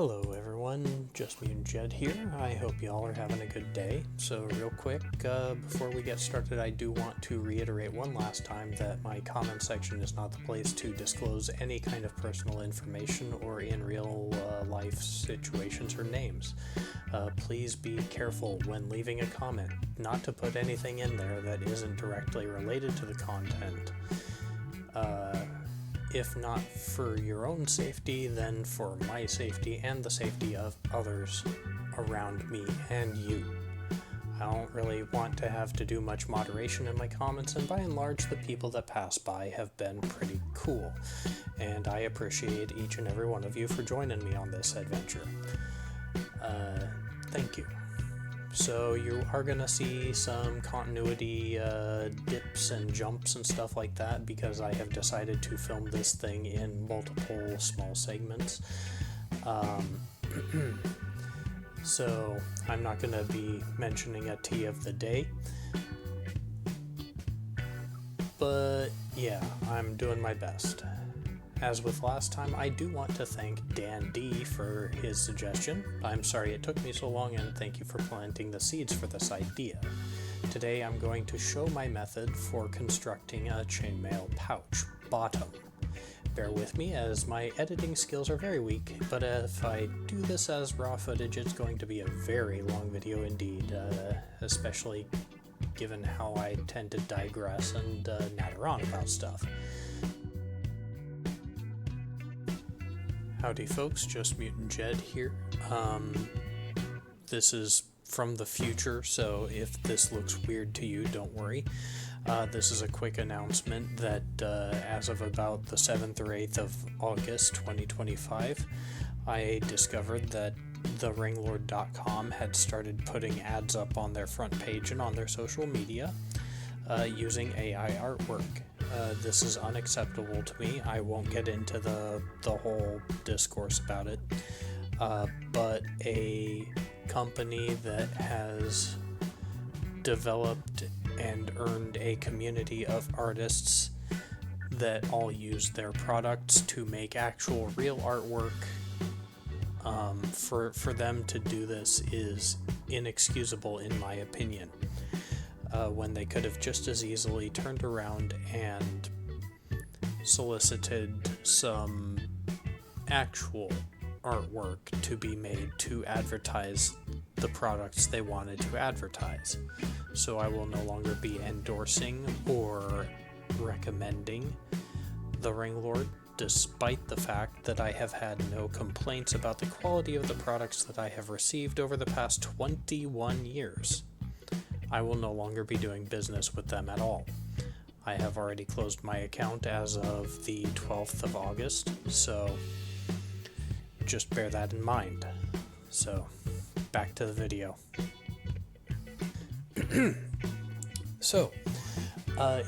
Hello everyone, justmutantjed here. I hope y'all are having a good day. So real quick, before we get started, I do want to reiterate one last time that my comment section is not the place to disclose any kind of personal information or in real life situations or names. Please be careful when leaving a comment, not to put anything in there that isn't directly related to the content. If not for your own safety, then for my safety and the safety of others around me and you. I don't really want to have to do much moderation in my comments, and by and large the people that pass by have been pretty cool, and I appreciate each and every one of you for joining me on this adventure. Thank you. So you are going to see some continuity dips and jumps and stuff like that because I have decided to film this thing in multiple small segments. So I'm not going to be mentioning a tea of the day. But yeah, I'm doing my best. As with last time, I do want to thank Dan D for his suggestion. I'm sorry it took me so long, and thank you for planting the seeds for this idea. Today I'm going to show my method for constructing a chainmail pouch bottom. Bear with me as my editing skills are very weak, but if I do this as raw footage, it's going to be a very long video indeed, especially given how I tend to digress and natter on about stuff. Howdy folks, justmutantjed here. This is from the future, so if this looks weird to you, don't worry. This is a quick announcement that as of about the 7th or 8th of August 2025, I discovered that the Ringlord.com had started putting ads up on their front page and on their social media using AI artwork. This is unacceptable to me. I won't get into the whole discourse about it, but a company that has developed and earned a community of artists that all use their products to make actual real artwork, for them to do this is inexcusable in my opinion. When they could have just as easily turned around and solicited some actual artwork to be made to advertise the products they wanted to advertise. So I will no longer be endorsing or recommending the Ringlord, despite the fact that I have had no complaints about the quality of the products that I have received over the past 21 years. I will no longer be doing business with them at all. I have already closed my account as of the 12th of August, so just bear that in mind. So, back to the video. So,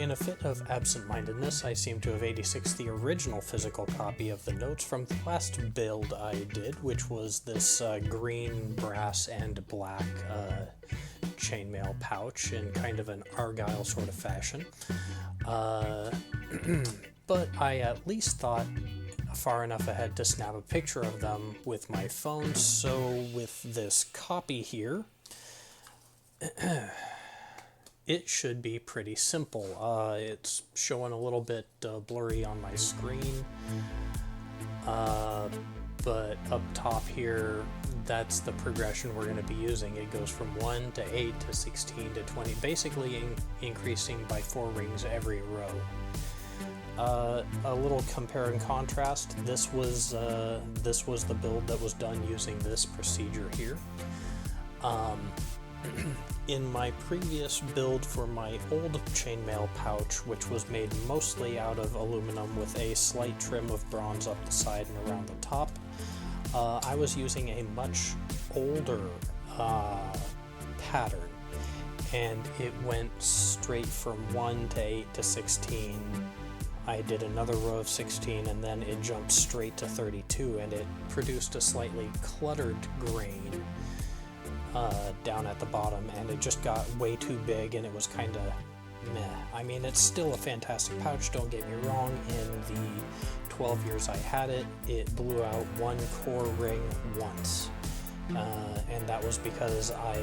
in a fit of absent-mindedness, I seem to have 86'd the original physical copy of the notes from the last build I did, which was this green, brass, and black chainmail pouch in kind of an Argyle sort of fashion. But I at least thought far enough ahead to snap a picture of them with my phone, so with this copy here, it should be pretty simple. It's showing a little bit blurry on my screen, but up top here, that's the progression we're going to be using. It goes from 1 to 8 to 16 to 20, basically increasing by 4 rings every row. A little compare and contrast. This was the build that was done using this procedure here. In my previous build for my old chainmail pouch, which was made mostly out of aluminum with a slight trim of bronze up the side and around the top, I was using a much older pattern, and it went straight from 1 to 8 to 16. I did another row of 16, and then it jumped straight to 32, and it produced a slightly cluttered grain down at the bottom, and it just got way too big, and it was kind of meh. I mean, it's still a fantastic pouch, don't get me wrong. In the 12 years I had it, it blew out one core ring once. And that was because I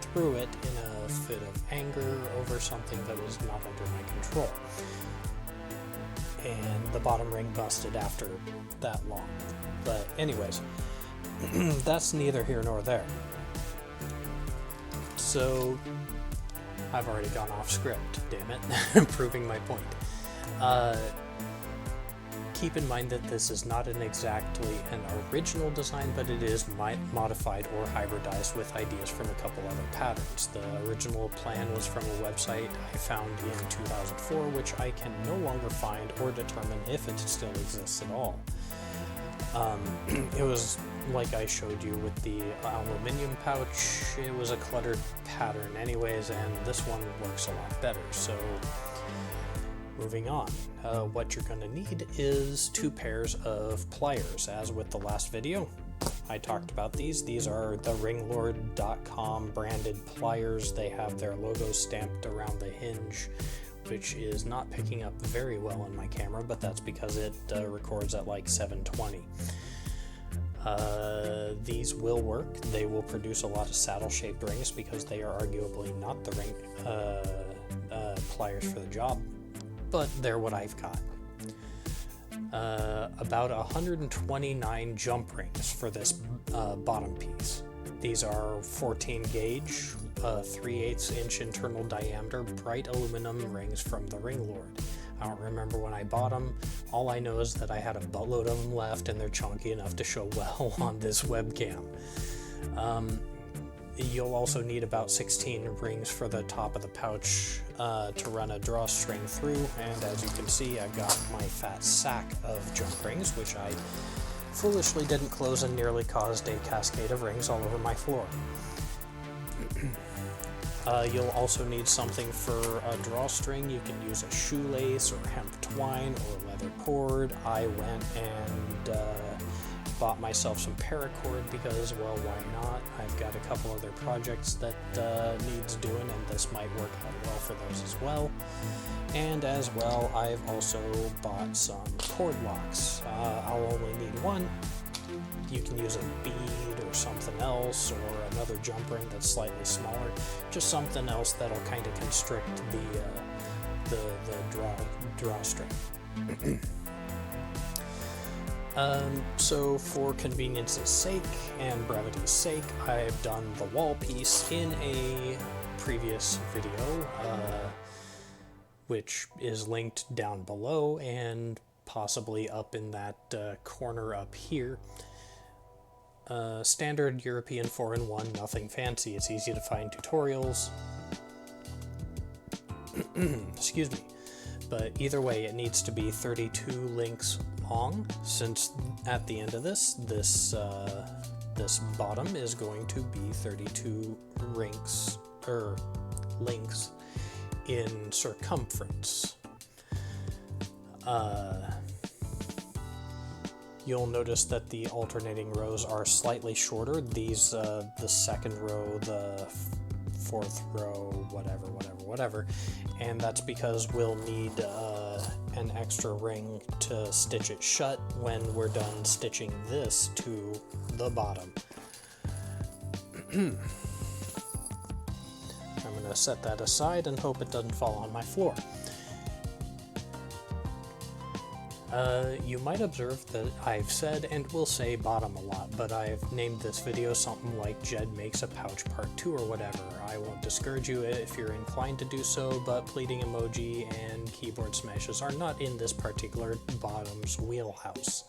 threw it in a fit of anger over something that was not under my control. And the bottom ring busted after that long. But anyways, that's neither here nor there. So, I've already gone off script, damn it, proving my point. Keep in mind that this is not exactly an original design, but it is modified or hybridized with ideas from a couple other patterns. The original plan was from a website I found in 2004, which I can no longer find or determine if it still exists at all. It was like I showed you with the aluminum pouch. It was a cluttered pattern anyways, and this one works a lot better. So moving on, what you're going to need is 2 pairs of pliers. As with the last video, I talked about these. These are the Ringlord.com branded pliers. They have their logo stamped around the hinge, which is not picking up very well in my camera, but that's because it records at like 720. These will work. They will produce a lot of saddle-shaped rings because they are arguably not the ring pliers for the job, but they're what I've got. About 129 jump rings for this bottom piece. These are 14 gauge, 3/8 inch internal diameter bright aluminum rings from the Ringlord. I don't remember when I bought them. All I know is that I had a buttload of them left, and they're chunky enough to show well on this webcam. You'll also need about 16 rings for the top of the pouch to run a drawstring through, and as you can see, I've got my fat sack of jump rings, which I foolishly didn't close and nearly caused a cascade of rings all over my floor. You'll also need something for a drawstring. You can use a shoelace or hemp twine or leather cord. I went and bought myself some paracord because, well, why not? I've got a couple other projects that needs doing, and this might work out well for those as well. And as well, I've also bought some cord locks. I'll only need one. You can use a bead or something else, or another jump ring that's slightly smaller. Just something else that'll kind of constrict the drawstring. So for convenience's sake and brevity's sake, I've done the wall piece in a previous video, which is linked down below and possibly up in that corner up here. Standard European 4-in-1, nothing fancy. It's easy to find tutorials. Excuse me. But either way, it needs to be 32 links long, since at the end of this bottom is going to be 32 links in circumference. You'll notice that the alternating rows are slightly shorter. These, the second row, the fourth row, whatever, and that's because we'll need an extra ring to stitch it shut when we're done stitching this to the bottom. I'm going to set that aside and hope it doesn't fall on my floor. You might observe that I've said and will say bottom a lot, but I've named this video something like Jed Makes a Pouch Part 2 or whatever. I won't discourage you if you're inclined to do so, but pleating emoji and keyboard smashes are not in this particular bottom's wheelhouse.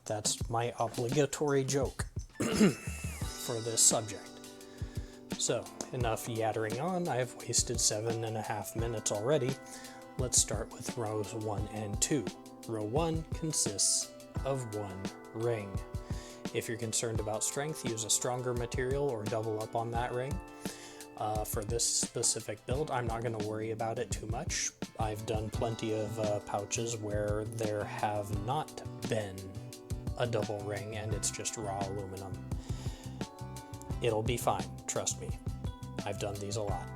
That's my obligatory joke for this subject. So, enough yattering on. I've wasted 7.5 minutes already. Let's start with rows 1 and 2. Row 1 consists of 1 ring. If you're concerned about strength, use a stronger material or double up on that ring. For this specific build, I'm not going to worry about it too much. I've done plenty of pouches where there have not been a double ring and it's just raw aluminum. It'll be fine, trust me. I've done these a lot.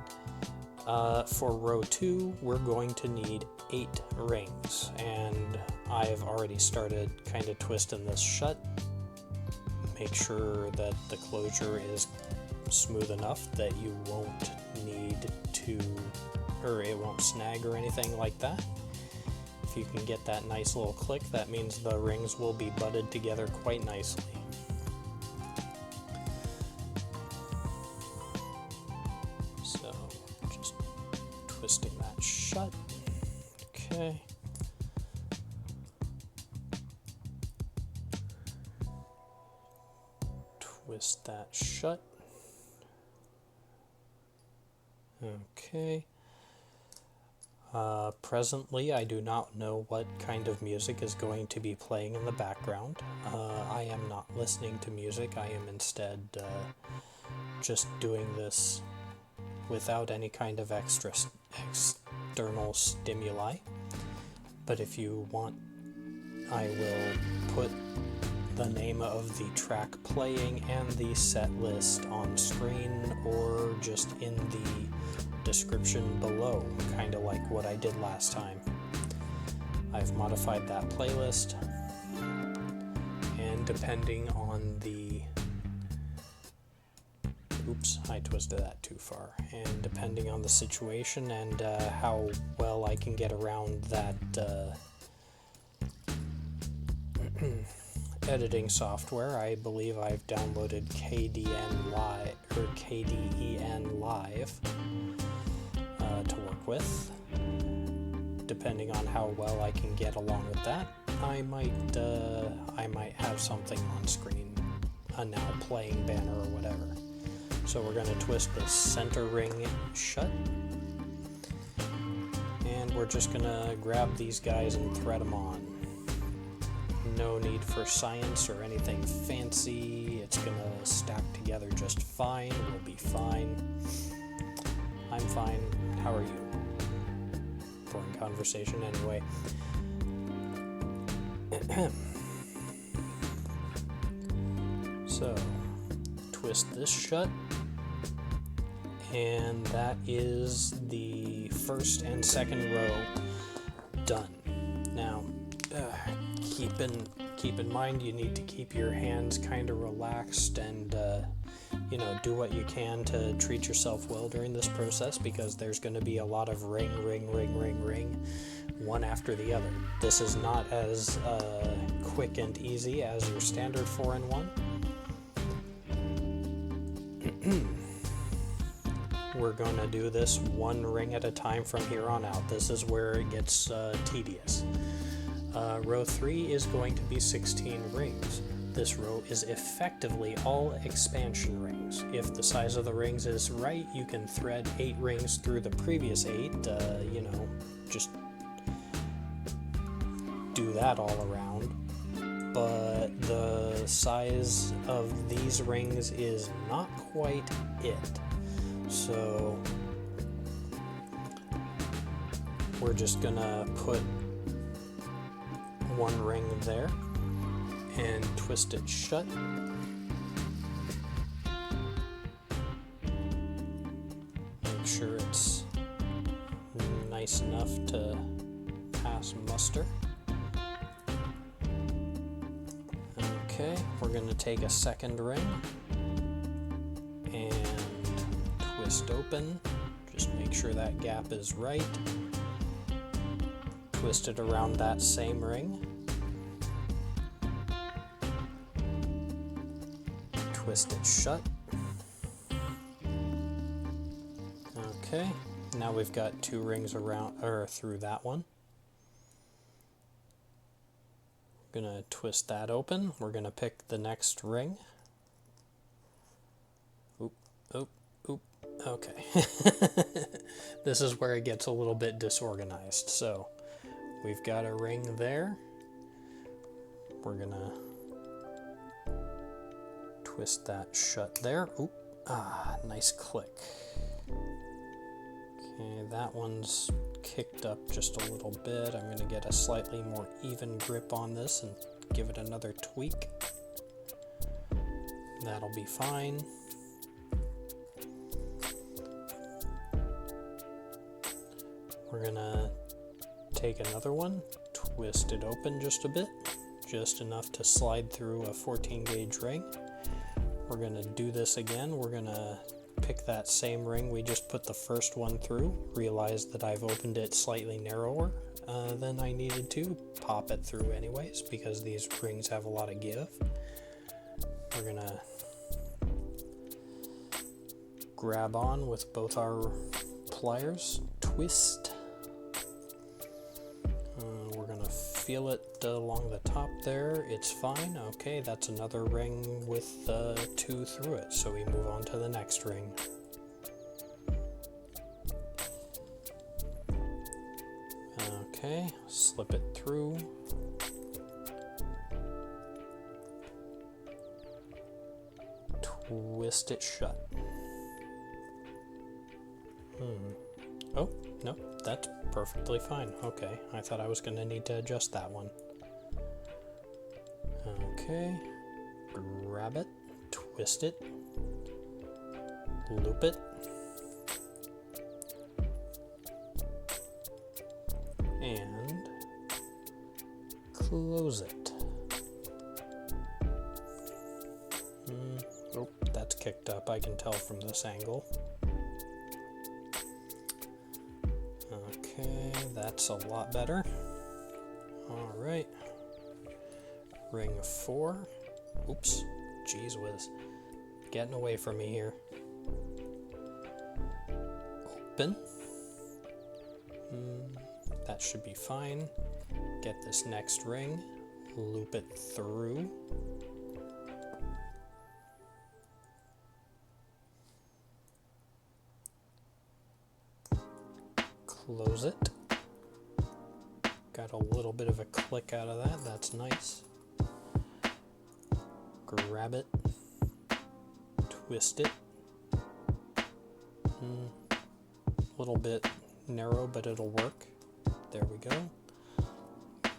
For row 2, we're going to need 8 rings, and I've already started kind of twisting this shut. Make sure that the closure is smooth enough that you won't need to, or it won't snag or anything like that. If you can get that nice little click, that means the rings will be butted together quite nicely. So just twisting that shut. Okay. Twist that shut. Okay. Presently, I do not know what kind of music is going to be playing in the background. I am not listening to music. I am instead just doing this without any kind of external stimuli. But if you want, I will put the name of the track playing and the set list on screen, or just in the description below, kind of like what I did last time. I've modified that playlist, and depending on the oops, I twisted that too far, and depending on the situation and how well I can get around that editing software, I believe I've downloaded KDN Live to work with. Depending on how well I can get along with that, I might have something on screen, a now playing banner or whatever. So we're going to twist the center ring shut, and we're just going to grab these guys and thread them on. No need for science or anything fancy. It's going to stack together just fine. We'll be fine. I'm fine. How are you? Boring conversation anyway. So, twist this shut, and that is the first and second row done. Now, keep in mind you need to keep your hands kind of relaxed and do what you can to treat yourself well during this process, because there's going to be a lot of ring, one after the other. This is not as quick and easy as your standard 4-in-1. We're going to do this one ring at a time from here on out. This is where it gets tedious. Row 3 is going to be 16 rings. This row is effectively all expansion rings. If the size of the rings is right, you can thread 8 rings through the previous 8, just do that all around. But the size of these rings is not quite it. So we're just gonna put one ring there and twist it shut. Make sure it's nice enough to pass muster. Okay, we're going to take a second ring and twist open. Just make sure that gap is right. Twist it around that same ring. Twist it shut. Okay, now we've got 2 rings around or through that one. We're gonna twist that open. We're gonna pick the next ring. Oop, oop, oop. Okay. This is where it gets a little bit disorganized. So we've got a ring there. We're gonna twist that shut there. Oop. Nice click. Okay, that one's kicked up just a little bit. I'm going to get a slightly more even grip on this and give it another tweak. That'll be fine. We're going to take another one, twist it open just a bit, just enough to slide through a 14 gauge ring. We're going to do this again. We're going to pick that same ring we just put the first one through, realize that I've opened it slightly narrower than I needed to, pop it through anyways because these rings have a lot of give. We're going to grab on with both our pliers, twist. We're going to feel it along the top there. It's fine. Okay, that's another ring with 2 through it, so we move on to the next ring. Okay, slip it through. Twist it shut. Oh, no, that's perfectly fine. Okay, I thought I was going to need to adjust that one. Okay, grab it, twist it, loop it, and close it. Oh, that's kicked up, I can tell from this angle. Okay, that's a lot better. Alright. Ring 4. Oops. Jeez whiz. Getting away from me here. Open. That should be fine. Get this next ring. Loop it through. Close it. Got a little bit of a click out of that. That's nice. Grab it. Twist it. A little bit narrow, but it'll work. There we go.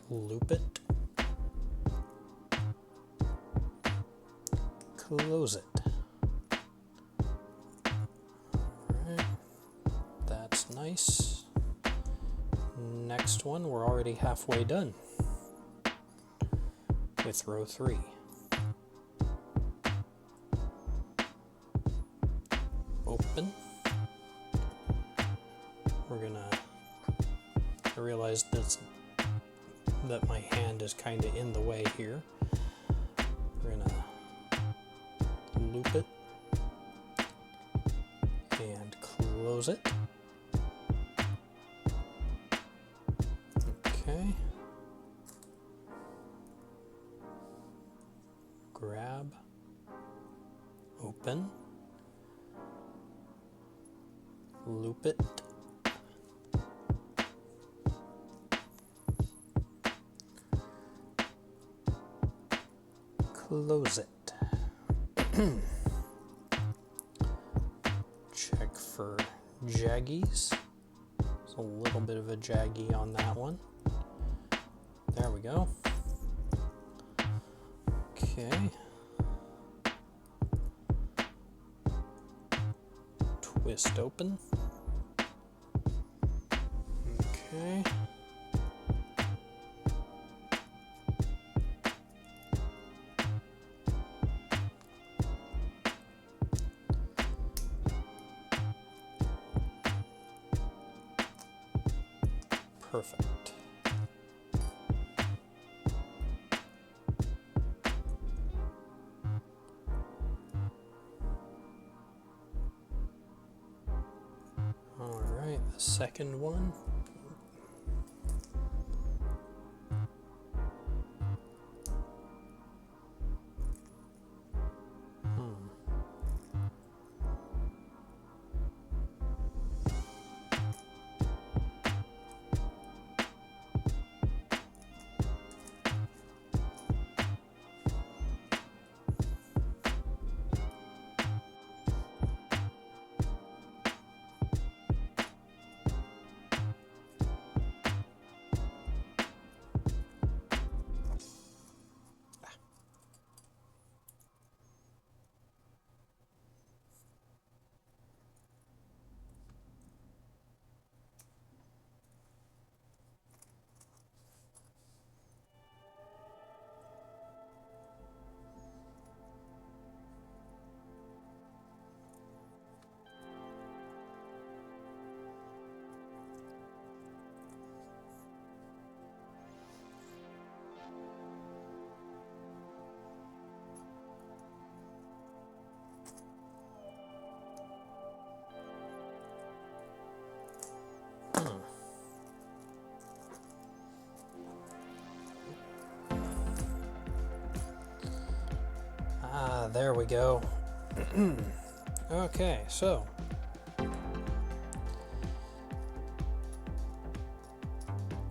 Loop it. Close it. Alright. That's nice. Next one, we're already halfway done with row 3. Open. We're gonna, I realize that my hand is kind of in the way here. We're gonna loop it and close it. Okay. Grab, open, loop it, close it. Check for jaggies. There's a little bit of a jaggy on that one. There we go. Okay. Twist open. Okay. Perfect. Alright, the second one. There we go. Okay, so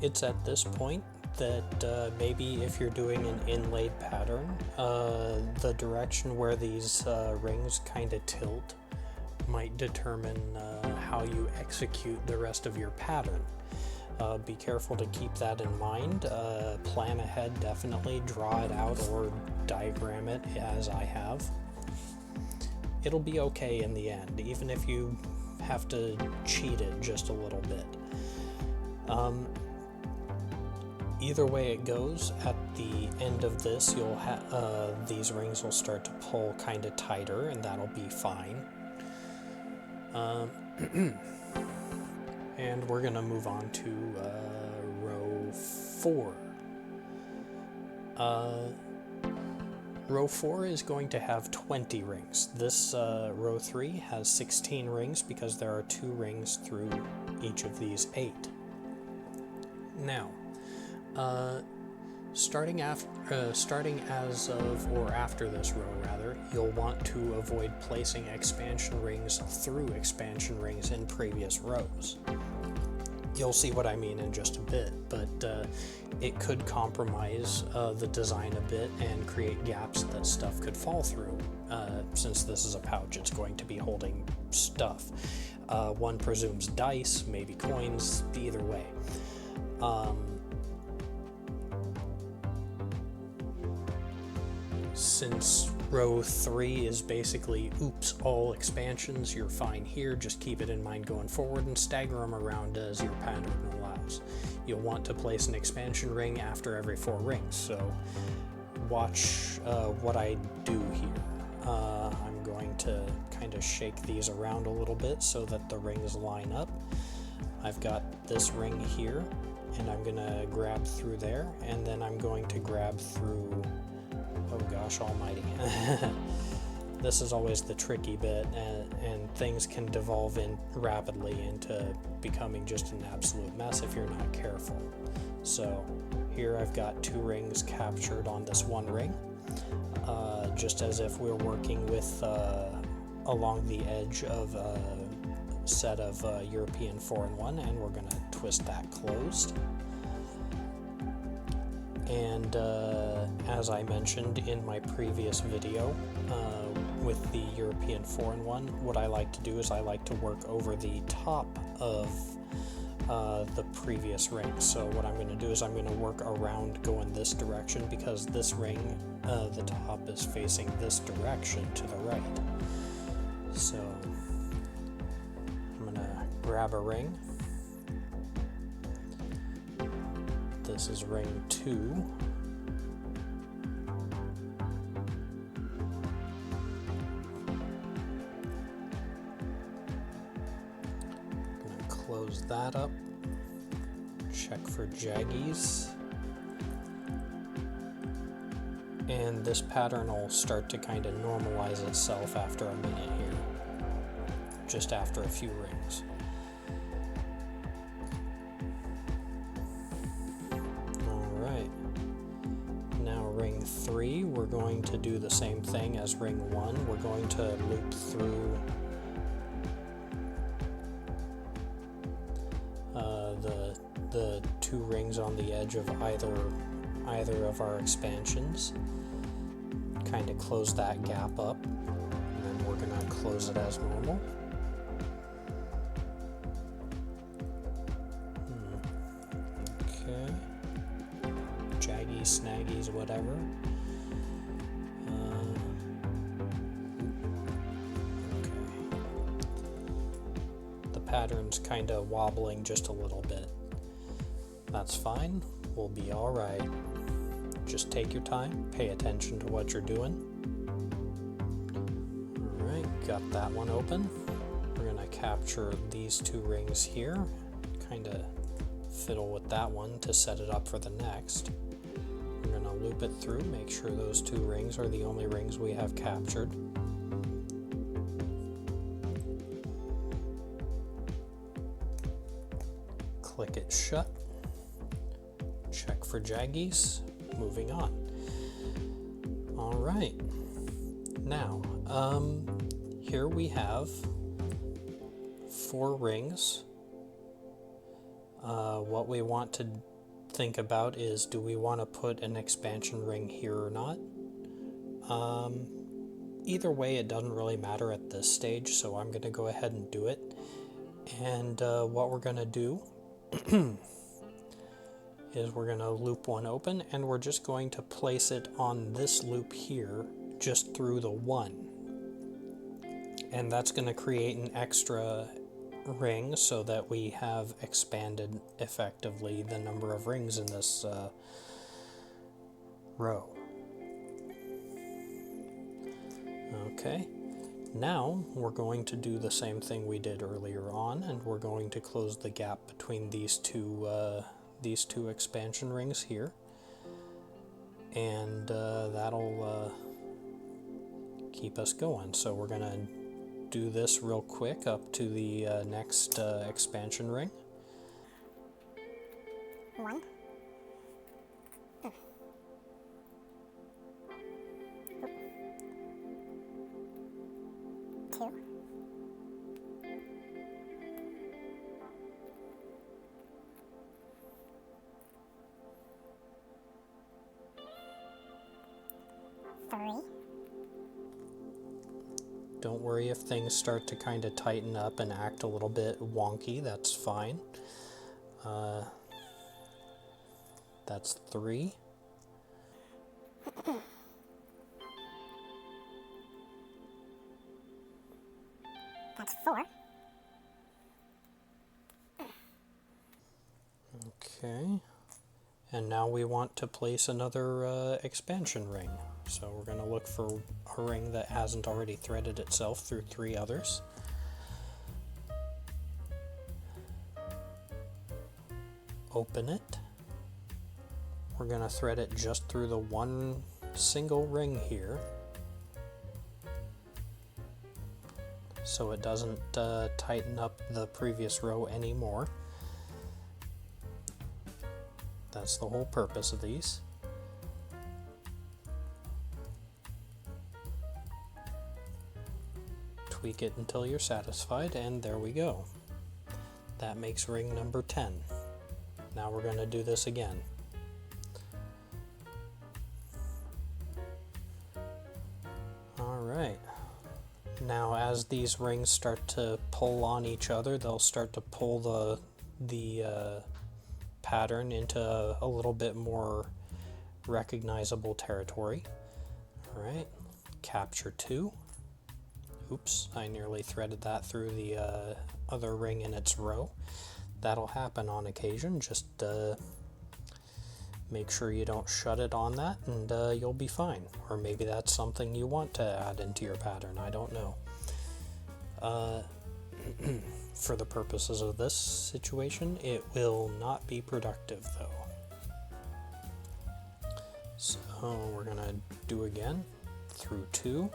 it's at this point that maybe if you're doing an inlaid pattern, the direction where these rings kind of tilt might determine how you execute the rest of your pattern. Be careful to keep that in mind. Plan ahead, definitely. Draw it out or diagram it as I have. It'll be okay in the end, even if you have to cheat it just a little bit. Either way it goes, at the end of this, you'll these rings will start to pull kind of tighter, and that'll be fine. And we're going to move on to row 4. Row 4 is going to have 20 rings. This row 3 has 16 rings because there are 2 rings through each of these 8. Now, starting as of, or after this row rather, you'll want to avoid placing expansion rings through expansion rings in previous rows. You'll see what I mean in just a bit, but it could compromise the design a bit and create gaps that stuff could fall through. Since this is a pouch, it's going to be holding stuff. One presumes dice, maybe coins, either way. Since row 3 is basically oops, all expansions, you're fine here. Just keep it in mind going forward and stagger them around as your pattern allows. You'll want to place an expansion ring after every 4 rings, so watch what I do here. I'm going to kind of shake these around a little bit so that the rings line up. I've got this ring here, and I'm going to grab through there, and then I'm going to grab through... Oh gosh almighty. This is always the tricky bit, and things can devolve in rapidly into becoming just an absolute mess if you're not careful. So here I've got 2 rings captured on this one ring, just as if we're working with along the edge of a set of European 4-in-1, and we're going to twist that closed. And as I mentioned in my previous video with the European 4-in-1, what I like to do is I like to work over the top of the previous ring. So what I'm going to do is I'm going to work around going this direction, because this ring, the top is facing this direction to the right. So I'm going to grab a ring. This is ring 2. I'm going to close that up. Check for jaggies. And this pattern will start to kind of normalize itself after a minute here. Just after a few rings. Ring 3, we're going to do the same thing as ring 1. We're going to loop through the 2 rings on the edge of either of our expansions. Kind of close that gap up, and then we're going to close it as normal. Okay. Jaggies, snaggies, whatever. Okay. The pattern's kind of wobbling just a little bit. That's fine. We'll be all right. Just take your time. Pay attention to what you're doing. All right, got that one open. We're going to capture these 2 rings here. Kind of fiddle with that one to set it up for the next. We're going to loop it through, make sure those 2 rings are the only rings we have captured. Click it shut. Check for jaggies. Moving on. Alright. Now, here we have 4 rings. What we want to think about is, do we want to put an expansion ring here or not? Either way, it doesn't really matter at this stage, so I'm going to go ahead and do it. And what we're going to do is we're going to loop one open, and we're just going to place it on this loop here, just through the 1. And that's going to create an extra ring so that we have expanded effectively the number of rings in this row. Okay, now we're going to do the same thing we did earlier on, and we're going to close the gap between these two expansion rings here, and that'll keep us going. So we're gonna do this real quick up to the next expansion ring. 1. 2. 3. Don't worry if things start to kind of tighten up and act a little bit wonky, that's fine. That's 3. That's 4. Okay, and now we want to place another expansion ring. So we're going to look for a ring that hasn't already threaded itself through 3 others. Open it. We're going to thread it just through the 1 single ring here, so it doesn't tighten up the previous row anymore. That's the whole purpose of these. Tweak it until you're satisfied, and there we go. That makes ring number 10. Now we're going to do this again. Alright. Now as these rings start to pull on each other, they'll start to pull the pattern into a little bit more recognizable territory. Alright, capture 2. Oops, I nearly threaded that through the other ring in its row. That'll happen on occasion. Just make sure you don't shut it on that, and you'll be fine. Or maybe that's something you want to add into your pattern, I don't know. For the purposes of this situation, it will not be productive though. So we're gonna do again through 2.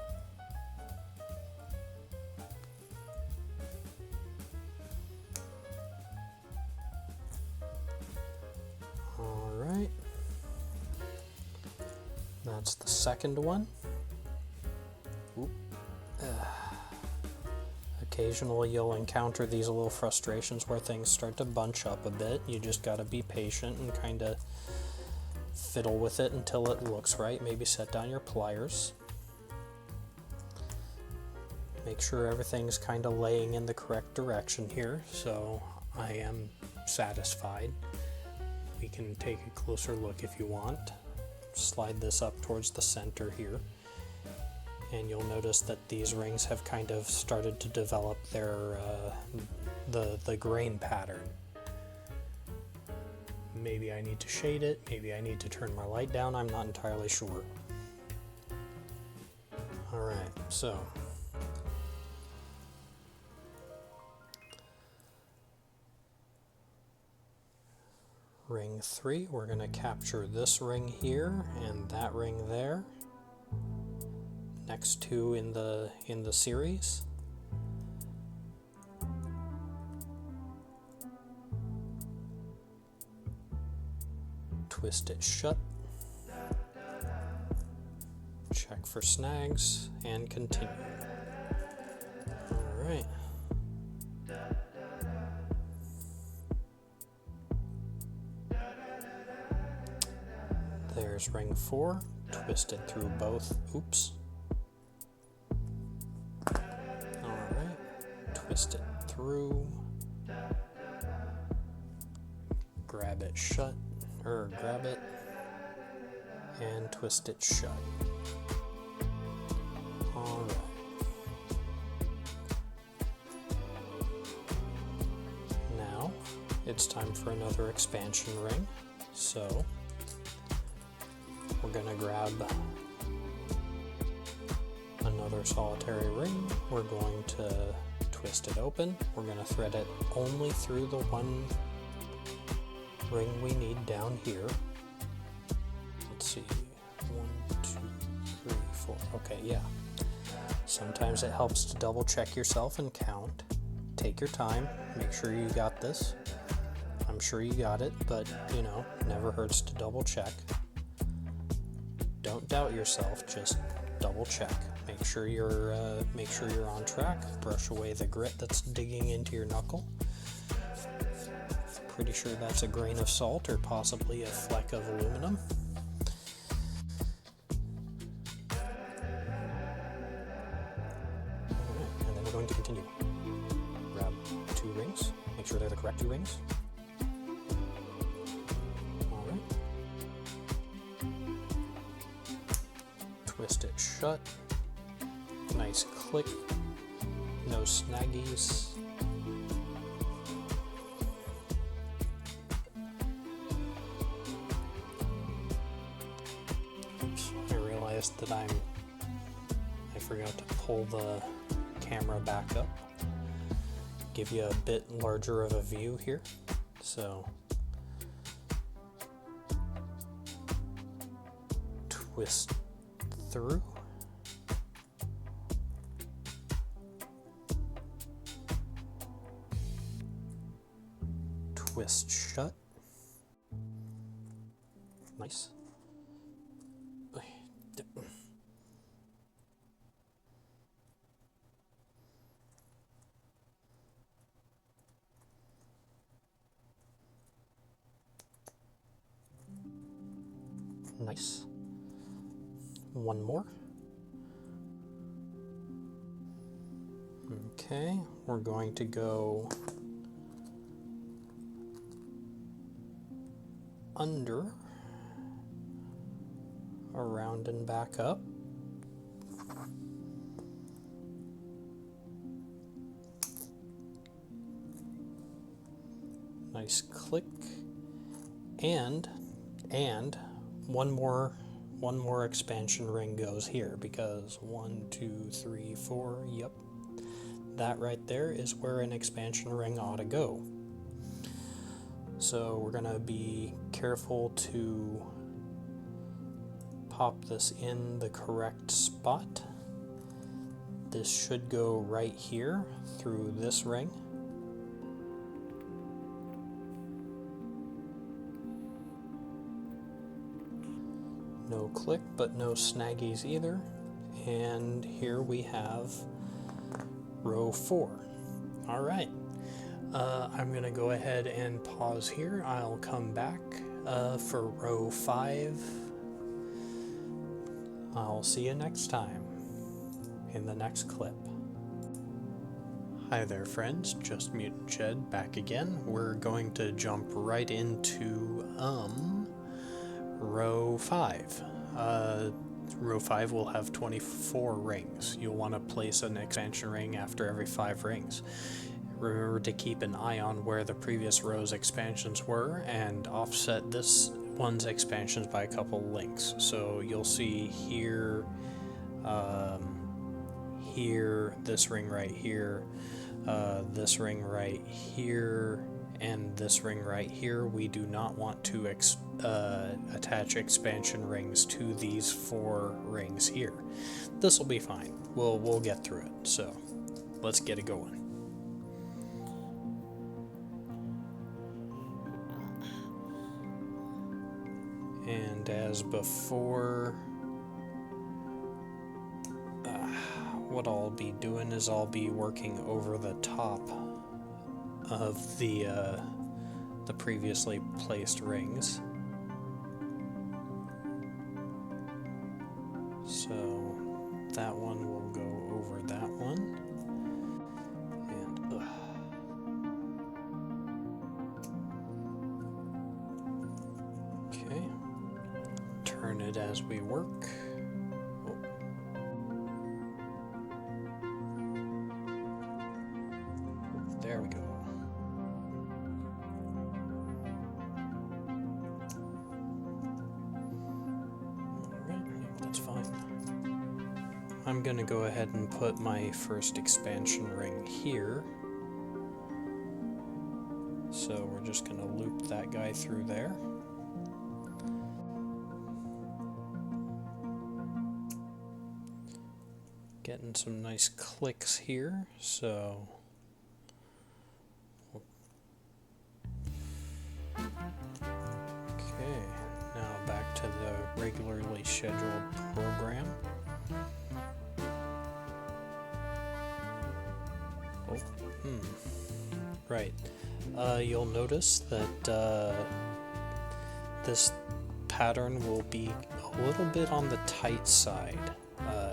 Alright. That's the second one. Oop. Occasionally you'll encounter these little frustrations where things start to bunch up a bit. You just gotta be patient and kind of fiddle with it until it looks right. Maybe set down your pliers. Make sure everything's kind of laying in the correct direction here, so I am satisfied. We can take a closer look if you want. Slide this up towards the center here, and you'll notice that these rings have kind of started to develop their the grain pattern. Maybe I need to shade it, maybe I need to turn my light down, I'm not entirely sure. Alright, so ring 3, we're going to capture this ring here and that ring there. Next 2 in the series. Twist it shut. check for snags, and continue. Alright. There's ring 4, twist it through both. Oops. Alright, twist it through. Grab it shut, or grab it, and twist it shut. Alright. Now, it's time for another expansion ring, so we're going to grab another solitary ring. We're going to twist it open. We're going to thread it only through the one ring we need down here. Let's see. 1, 2, 3, 4. Okay, yeah. Sometimes it helps to double check yourself and count. Take your time. Make sure you got this. I'm sure you got it, but you know, never hurts to double check. Don't doubt yourself, just double check. Make sure you're on track. Brush away the grit that's digging into your knuckle. Pretty sure that's a grain of salt or possibly a fleck of aluminum. Alright, and then we're going to continue. Grab 2 rings. Make sure they're the correct 2 rings. Twist it shut. Nice click. No snaggies. Oops, I realized that I forgot to pull the camera back up. Give you a bit larger of a view here. So twist through. Twist shut. Nice. Nice. One more. Okay, we're going to go under, around and back up. Nice click. And one more expansion ring goes here because 1, 2, 3, 4, yep. That right there is where an expansion ring ought to go. So we're gonna be careful to pop this in the correct spot. This should go right here through this ring. No click, but no snaggies either. And here we have row 4. All right. I'm going to go ahead and pause here. I'll come back for row 5. I'll see you next time in the next clip. Hi there friends, justmutantjed back again. We're going to jump right into row 5. Row 5 will have 24 rings. You'll want to place an expansion ring after every 5 rings. Remember to keep an eye on where the previous row's expansions were and offset this one's expansions by a couple links. So you'll see here, here, this ring right here, this ring right here, and this ring right here. We do not want to attach expansion rings to these 4 rings here. This will be fine. We'll get through it. So let's get it going. And as before, what I'll be doing is I'll be working over the top of the previously placed rings. So that one will go over that one. And okay. Turn it as we work. There we go. Alright, that's fine. I'm gonna go ahead and put my first expansion ring here. So we're just gonna loop that guy through there. Getting some nice clicks here, so okay, now back to the regularly scheduled program. Oh, right. You'll notice that this pattern will be a little bit on the tight side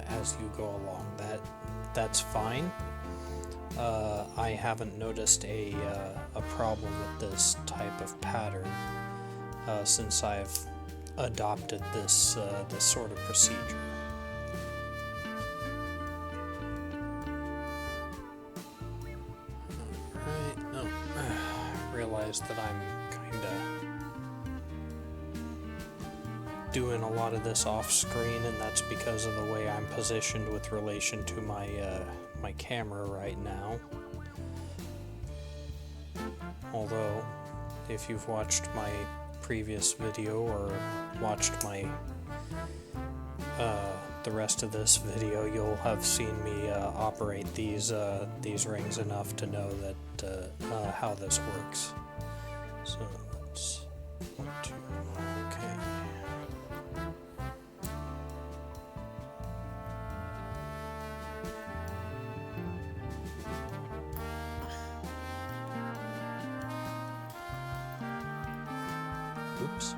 as you go along. That's fine. I haven't noticed a problem with this type of pattern since I've adopted this sort of procedure. Alright, no, I realize that I'm kinda doing a lot of this off screen, and that's because of the way I'm positioned with relation to my my camera right now. Although, if you've watched my previous video or watched my the rest of this video, you'll have seen me operate these rings enough to know that how this works. So let's 1, 2, okay. Oops.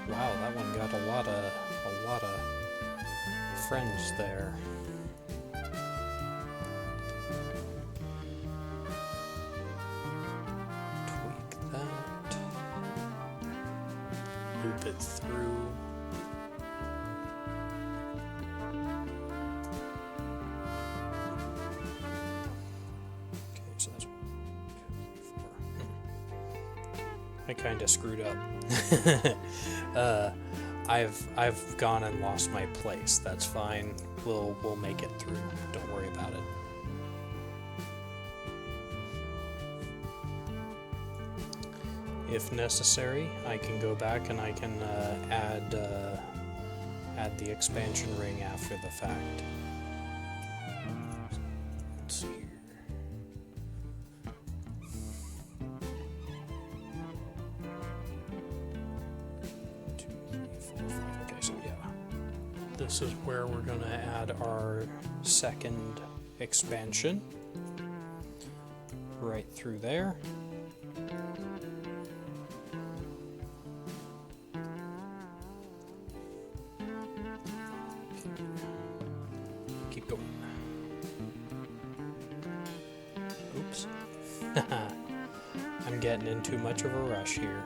Wow, that one got a lot of friends there. Tweak that. Loop it through. Okay, so that's 1, 2, 3, 4. I kind of screwed up. I've gone and lost my place. That's fine. We'll make it through. Don't worry about it. If necessary, I can go back and I can add the expansion ring after the fact. Let's see here. This is where we're going to add our second expansion, right through there. Keep going. Oops. I'm getting in too much of a rush here.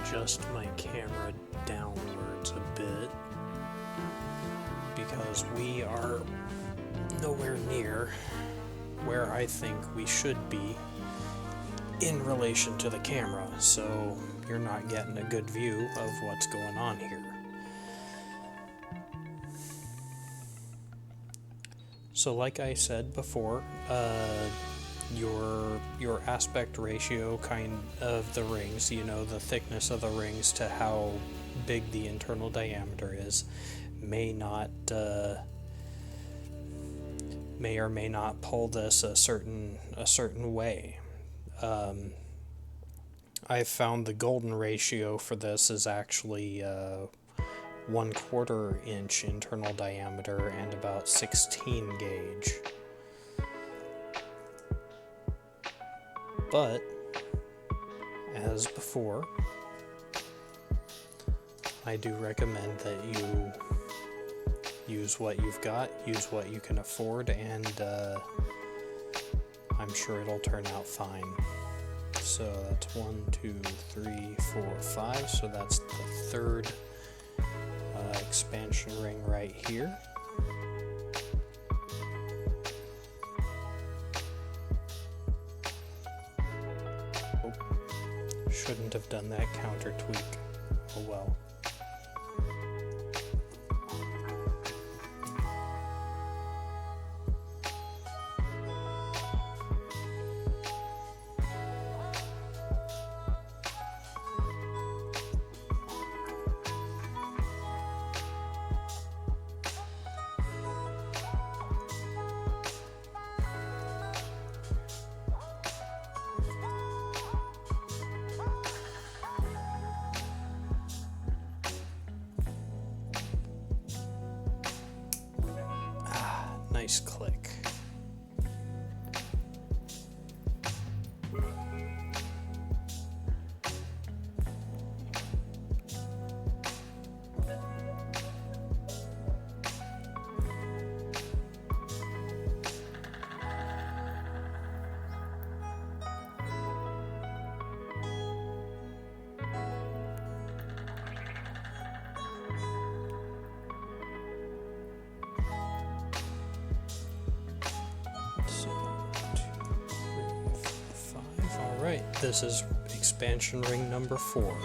Adjust my camera downwards a bit because we are nowhere near where I think we should be in relation to the camera, so you're not getting a good view of what's going on here. So like I said before, your aspect ratio kind of the rings, you know, the thickness of the rings to how big the internal diameter is, may or may not pull this a certain way. I've found the golden ratio for this is actually 1/4 inch internal diameter and about 16 gauge. But, as before, I do recommend that you use what you've got, use what you can afford, and I'm sure it'll turn out fine. So that's 1, 2, 3, 4, 5, so that's the third expansion ring right here. Oh, shouldn't have done that counter tweak. Oh well. Nice click. Alright, this is expansion ring number 4.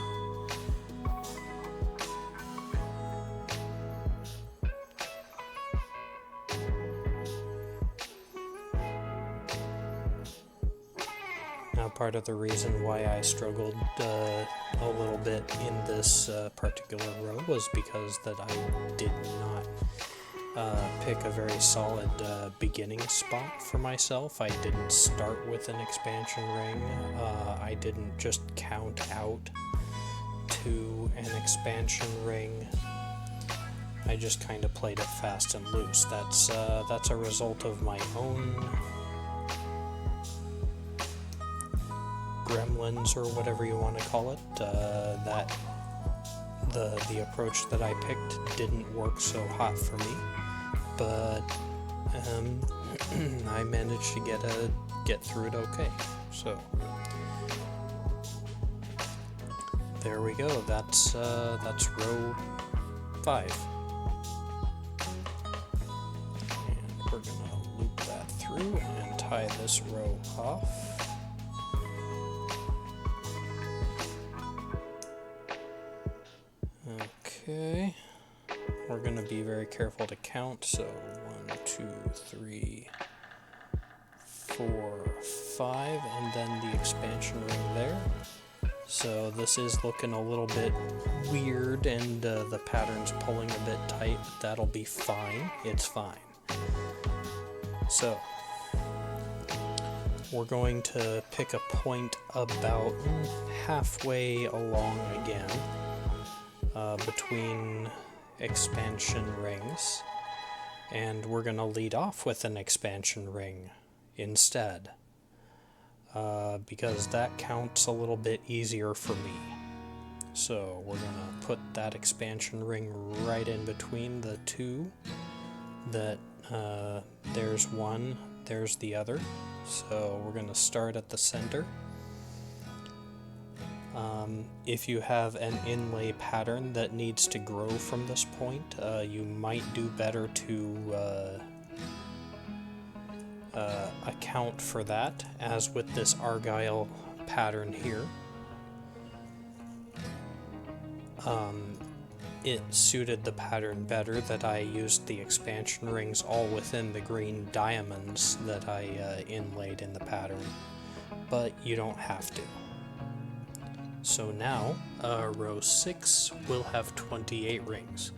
Now, part of the reason why I struggled a little bit in this particular row was because that I did not pick a very solid beginning spot for myself. I didn't start with an expansion ring. I didn't just count out to an expansion ring. I just kind of played it fast and loose. That's a result of my own gremlins, or whatever you want to call it. That the approach that I picked didn't work so hot for me, but I managed to get through it okay. So there we go. That's row 5, and we're gonna loop that through and tie this row off. Okay, we're going to be very careful to count, so 1, 2, 3, 4, 5, and then the expansion ring there. So this is looking a little bit weird, and the pattern's pulling a bit tight, but that'll be fine. It's fine. So we're going to pick a point about halfway along again. Between expansion rings, and we're going to lead off with an expansion ring instead, because that counts a little bit easier for me. So we're going to put that expansion ring right in between the two. That there's one, there's the other. So we're going to start at the center. If you have an inlay pattern that needs to grow from this point, you might do better to account for that. As with this argyle pattern here. It suited the pattern better that I used the expansion rings all within the green diamonds that I inlaid in the pattern, but you don't have to. So now, row 6 will have 28 rings.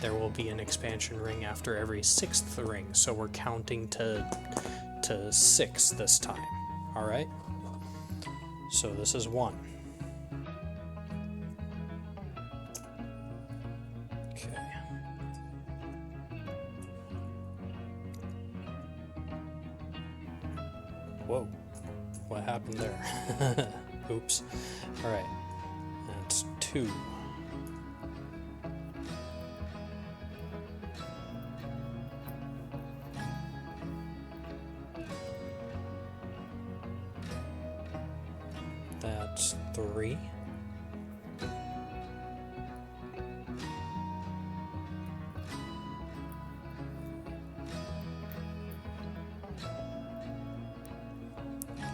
There will be an expansion ring after every 6th ring, so we're counting to 6 this time, alright? So this is 1. Okay. Whoa, what happened there? Oops. Alright, that's 2. That's 3.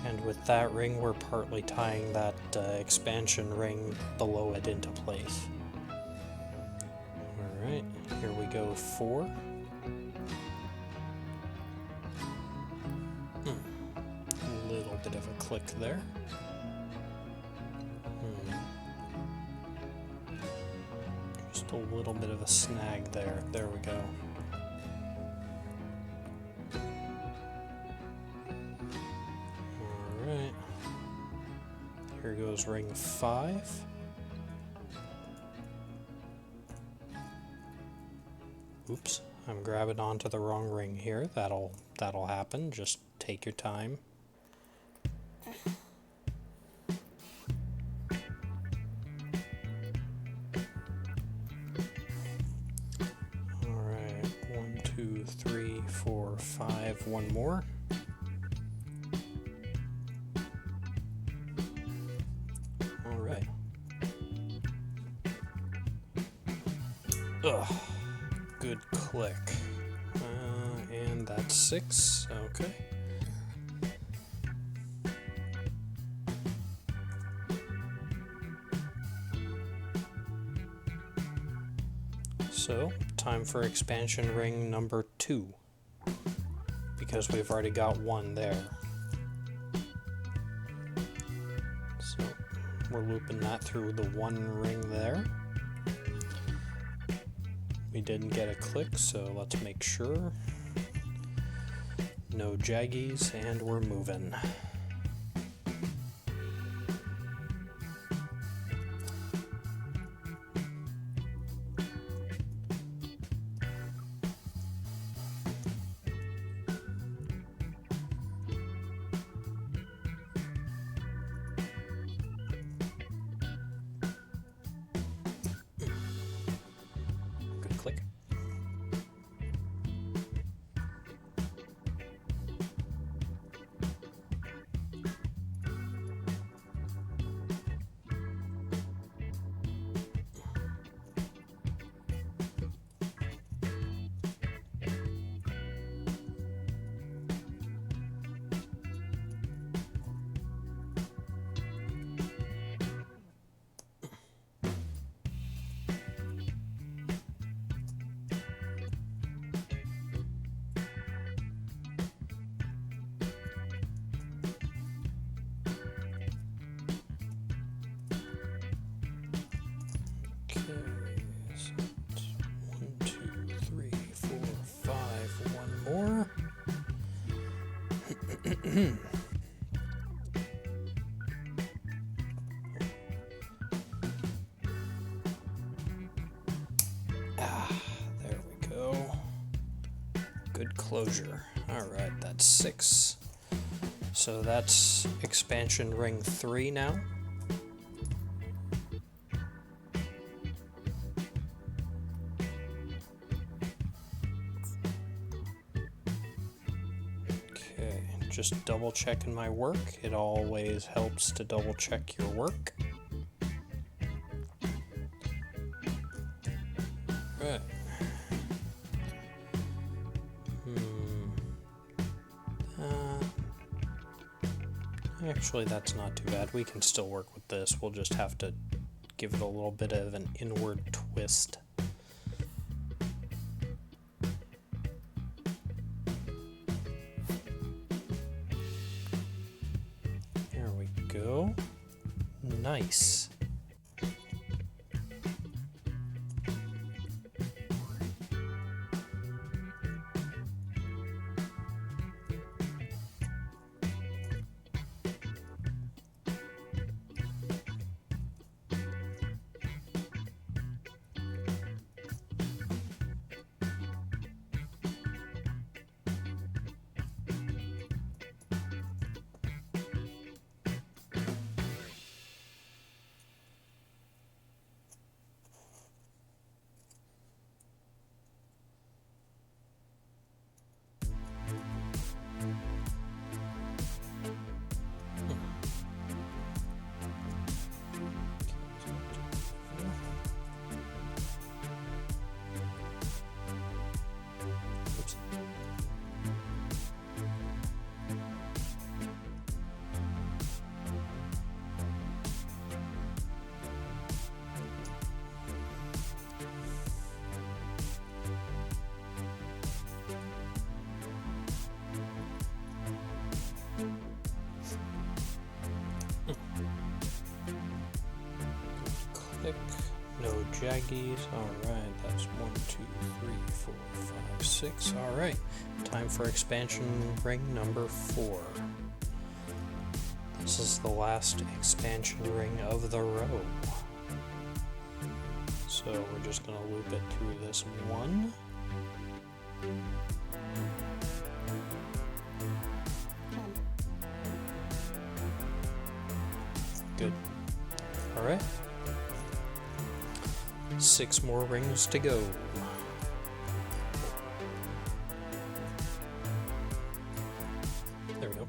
And with that ring, we're partly tying that expansion ring below it into place. Alright, here we go, 4. A little bit of a click there. Just a little bit of a snag there. There we go. Alright. Here goes ring 5. Oops, I'm grabbing onto the wrong ring here. That'll happen. Just take your time. Alright, 1, 2, 3, 4, 5, one more. Alright. Ugh. Good click. And that's 6. Okay. So, time for expansion ring number 2, because we've already got 1 there. So, we're looping that through the 1 ring there. We didn't get a click, so let's make sure. No jaggies, and we're moving. Click. There we go. Good closure. Alright, that's 6. So that's expansion ring 3 now. Okay, just double checking my work. It always helps to double check your work. Right. Actually, that's not too bad. We can still work with this. We'll just have to give it a little bit of an inward twist. There we go. Nice. No jaggies. Alright, that's 1, 2, 3, 4, 5, 6. Alright, time for expansion ring number 4. This is the last expansion ring of the row. So we're just going to loop it through this one. Good. Alright. 6 more rings to go. There we go.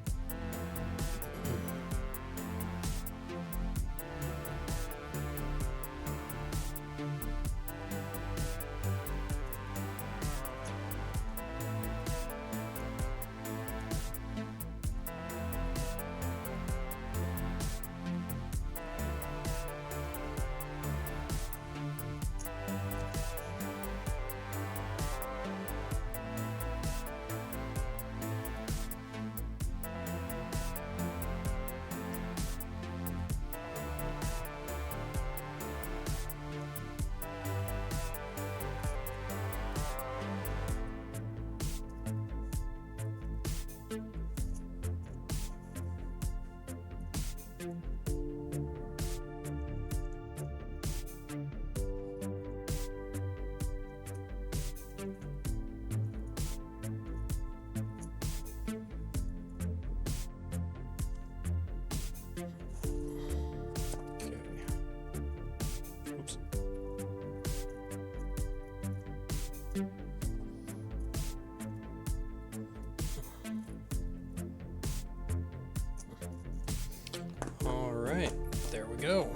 Alright, there we go.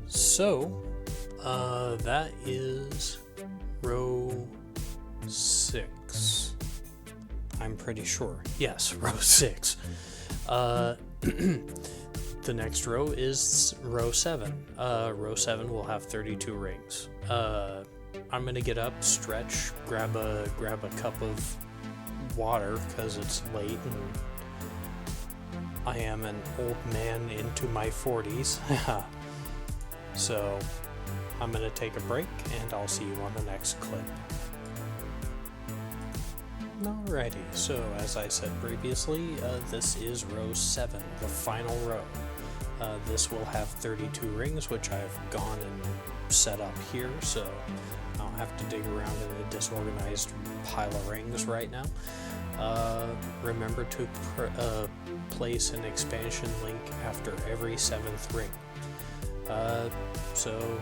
So, that is row 6. I'm pretty sure. Yes, row 6. The next row is row 7. Row 7 will have 32 rings. I'm gonna get up, stretch, grab a cup of water because it's late and I am an old man into my 40s. So I'm gonna take a break and I'll see you on the next clip. Alrighty, so as I said previously, this is row 7, the final row. This will have 32 rings, which I've gone and set up here, so I don't have to dig around in a disorganized pile of rings right now. Remember to place an expansion link after every 7th ring. So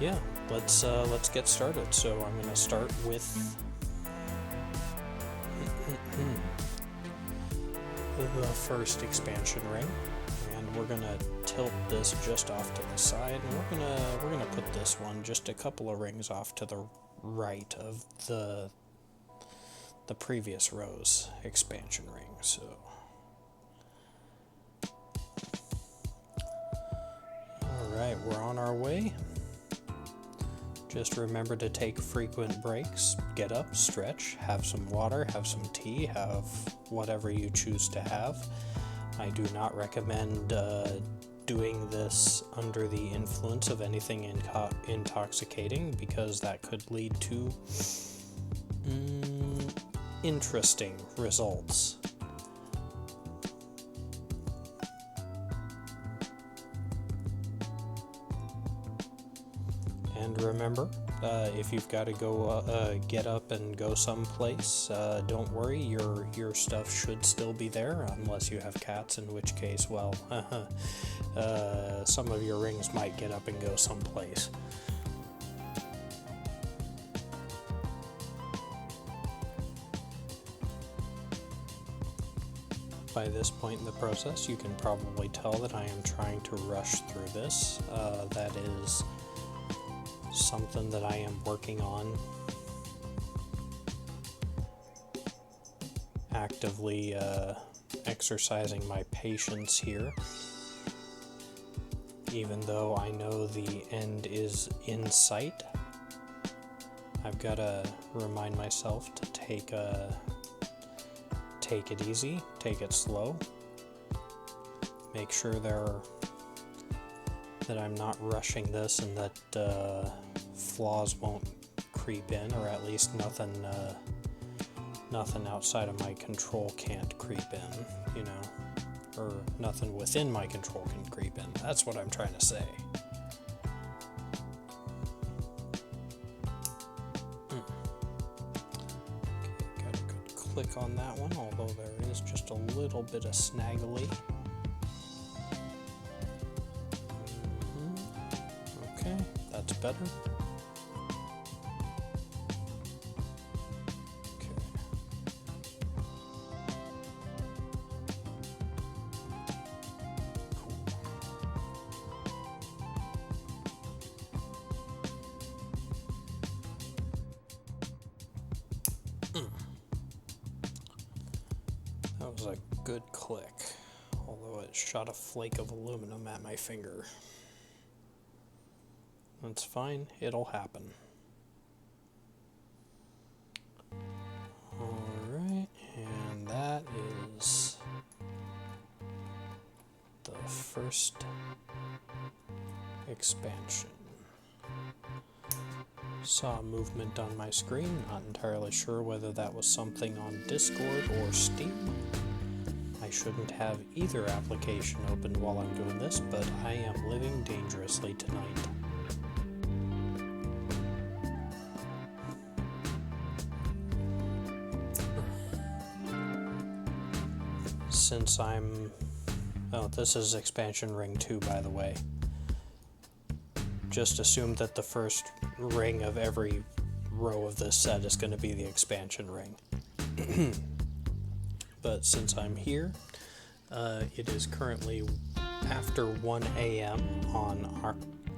yeah, let's get started. So I'm going to start with the first expansion ring, and we're gonna tilt this just off to the side, and we're gonna put this one just a couple of rings off to the right of the the previous row's expansion ring. So alright, we're on our way. Just remember to take frequent breaks, get up, stretch, have some water, have some tea, have whatever you choose to have. I do not recommend doing this under the influence of anything intoxicating, because that could lead to interesting results. And remember, if you've got to go get up and go someplace, don't worry, your stuff should still be there, unless you have cats, in which case, well, some of your rings might get up and go someplace. By this point in the process, you can probably tell that I am trying to rush through this. That is something that I am working on, actively exercising my patience here, even though I know the end is in sight. I've got to remind myself to take it easy, take it slow, make sure that I'm not rushing this, and that flaws won't creep in, or at least nothing outside of my control can't creep in, you know, or nothing within my control can creep in. That's what I'm trying to say. Okay, got a good click on that one, although there is just a little bit of snaggly. Okay, that's better. That was a good click, although it shot a flake of aluminum at my finger. That's fine, it'll happen. Alright, and that is the first expansion. Saw movement on my screen, not entirely sure whether that was something on Discord or Steam. I shouldn't have either application open while I'm doing this, but I am living dangerously tonight. Since this is expansion ring 2, by the way. Just assume that the first ring of every row of this set is going to be the expansion ring. But since I'm here, it is currently after 1 a.m. on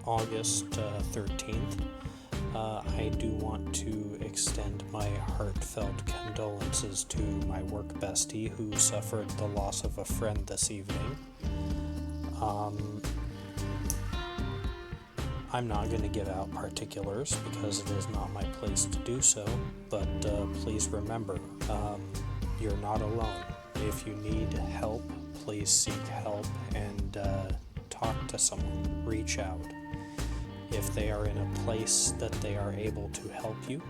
August 13th. I do want to extend my heartfelt condolences to my work bestie who suffered the loss of a friend this evening. I'm not going to give out particulars because it is not my place to do so, but please remember, you're not alone. If you need help, please seek help and talk to someone, reach out. If they are in a place that they are able to help you,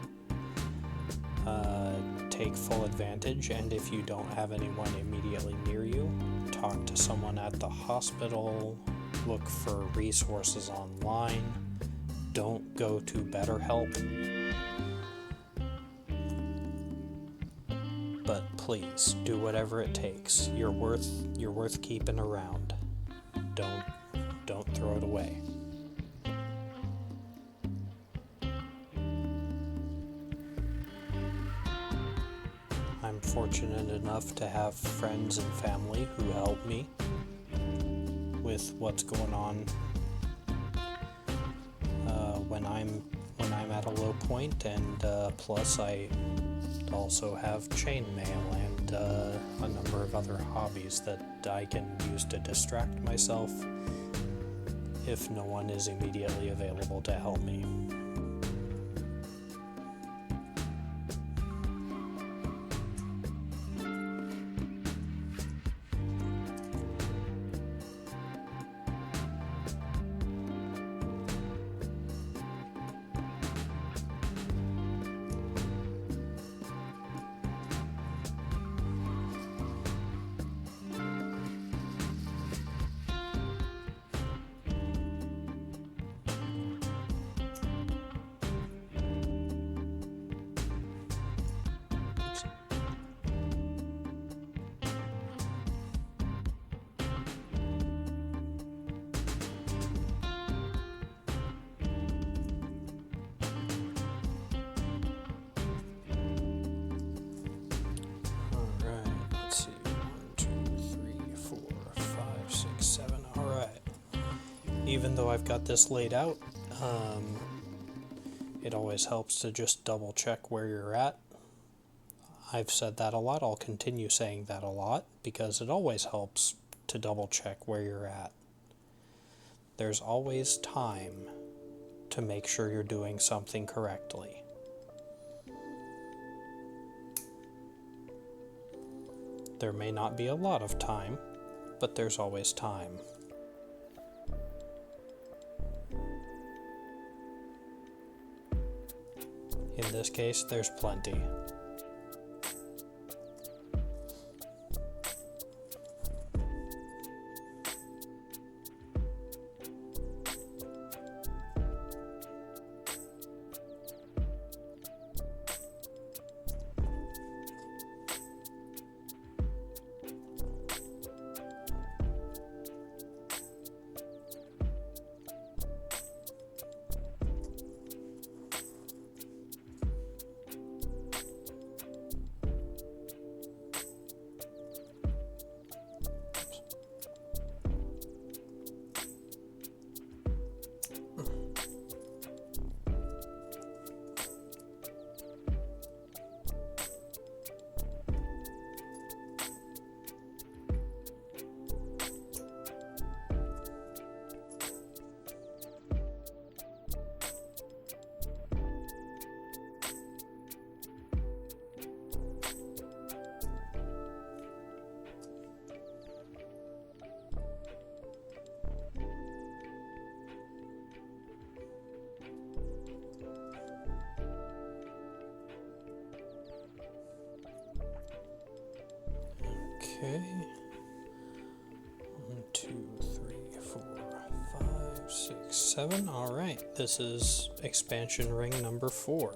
take full advantage, and if you don't have anyone immediately near you, talk to someone at the hospital, look for resources online, don't go to BetterHelp, but please do whatever it takes. You're worth keeping around. Don't throw it away. I'm fortunate enough to have friends and family who help me with what's going on when I'm at a low point, and plus I also have chainmail and a number of other hobbies that I can use to distract myself if no one is immediately available to help me. Even though I've got this laid out, it always helps to just double check where you're at. I've said that a lot, I'll continue saying that a lot, because it always helps to double check where you're at. There's always time to make sure you're doing something correctly. There may not be a lot of time, but there's always time. In this case, there's plenty. Okay. 1, 2, 3, 4, 5, 6, 7. All right. This is expansion ring number 4.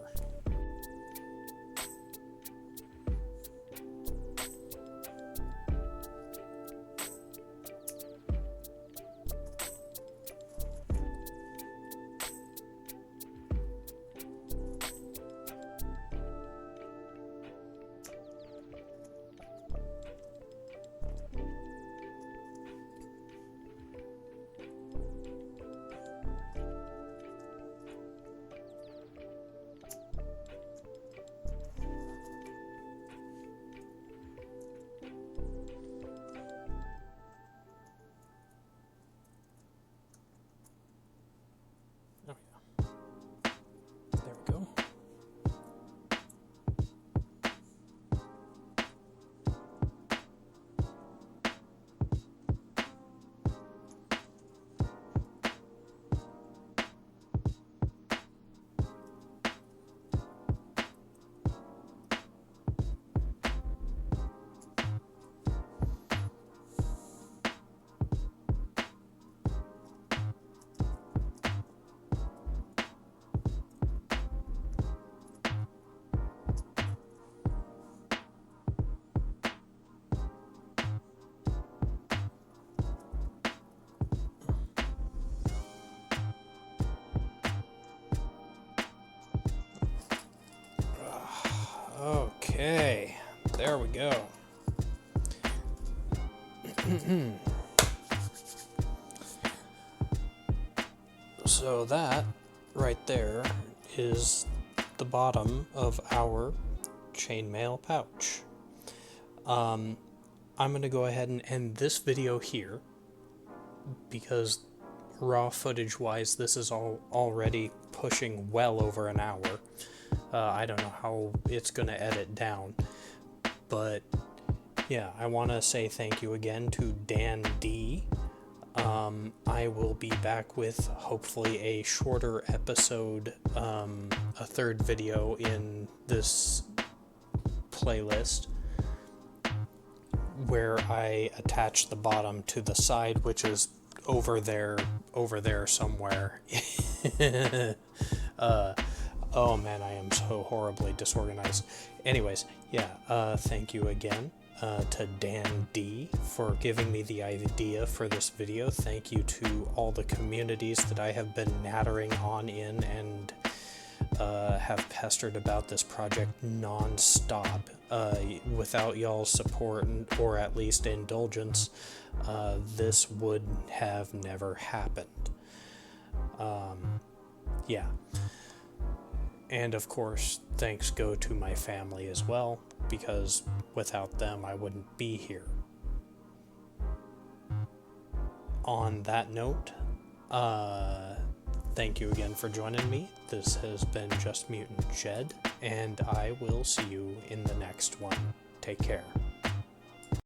Okay, there we go. So that right there is the bottom of our chainmail pouch. I'm going to go ahead and end this video here because raw footage wise this is already pushing well over an hour. I don't know how it's going to edit down, but yeah, I want to say thank you again to Dan D. I will be back with hopefully a shorter episode, a third video in this playlist where I attach the bottom to the side, which is over there somewhere. Oh man, I am so horribly disorganized. Anyways, yeah, thank you again to Dan D for giving me the idea for this video. Thank you to all the communities that I have been nattering on in and have pestered about this project non-stop. Without y'all's support or at least indulgence, this would have never happened. Yeah. And of course, thanks go to my family as well, because without them I wouldn't be here. On that note, thank you again for joining me. This has been Just Mutant Jed, and I will see you in the next one. Take care.